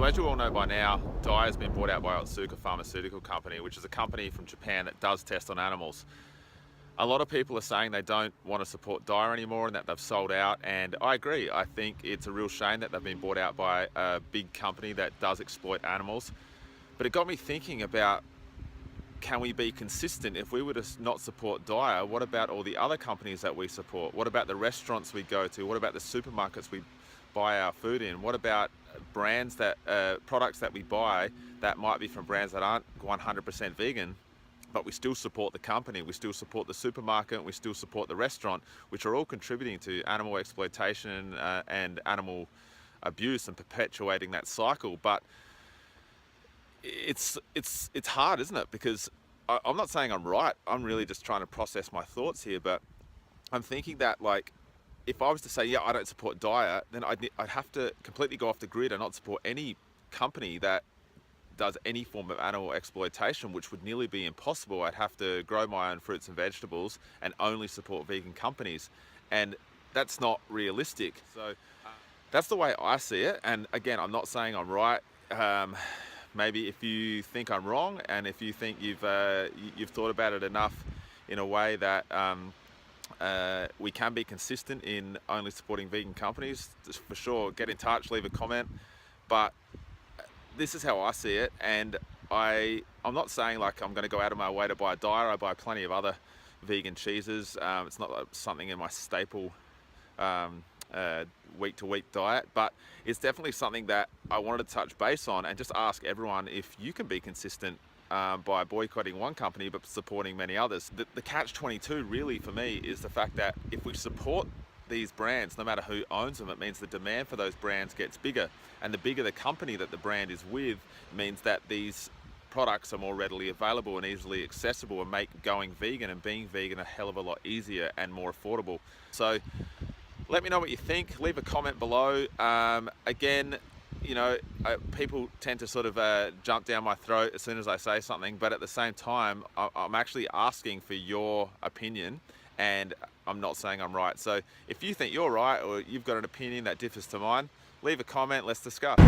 So as you all know by now, Daiya has been bought out by Otsuka Pharmaceutical Company, which is a company from Japan that does test on animals. A lot of people are saying they don't want to support Daiya anymore and that they've sold out, and I agree. I think it's a real shame that they've been bought out by a big company that does exploit animals. But it got me thinking about, can we be consistent? If we were to not support Daiya, what about all the other companies that we support? What about the restaurants we go to? What about the supermarkets we buy our food in? What about brands that products that we buy that might be from brands that aren't 100% vegan, but we still support the company, we still support the supermarket, we still support the restaurant, which are all contributing to animal exploitation and animal abuse and perpetuating that cycle. But it's hard, isn't it? Because I'm not saying I'm right. I'm really just trying to process my thoughts here. But I'm thinking that, like, if I was to say, yeah, I don't support Daiya, then I'd have to completely go off the grid and not support any company that does any form of animal exploitation, which would nearly be impossible. I'd have to grow my own fruits and vegetables and only support vegan companies. And that's not realistic. So that's the way I see it. And again, I'm not saying I'm right. Maybe if you think I'm wrong, and if you think you've thought about it enough in a way that we can be consistent in only supporting vegan companies, just for sure, get in touch, leave a comment. But this is how I see it, and I'm not saying like I'm going to go out of my way to buy Daiya. I buy plenty of other vegan cheeses. It's not like something in my staple week-to-week diet, but it's definitely something that I wanted to touch base on and just ask everyone if you can be consistent by boycotting one company but supporting many others. The catch-22 really for me is the fact that if we support these brands, no matter who owns them, it means the demand for those brands gets bigger, and the bigger the company that the brand is with means that these products are more readily available and easily accessible, and make going vegan and being vegan a hell of a lot easier and more affordable. So let me know what you think. Leave a comment below. Again, you know, people tend to sort of jump down my throat as soon as I say something, but at the same time, I'm actually asking for your opinion, and I'm not saying I'm right. So if you think you're right, or you've got an opinion that differs to mine, leave a comment, let's discuss.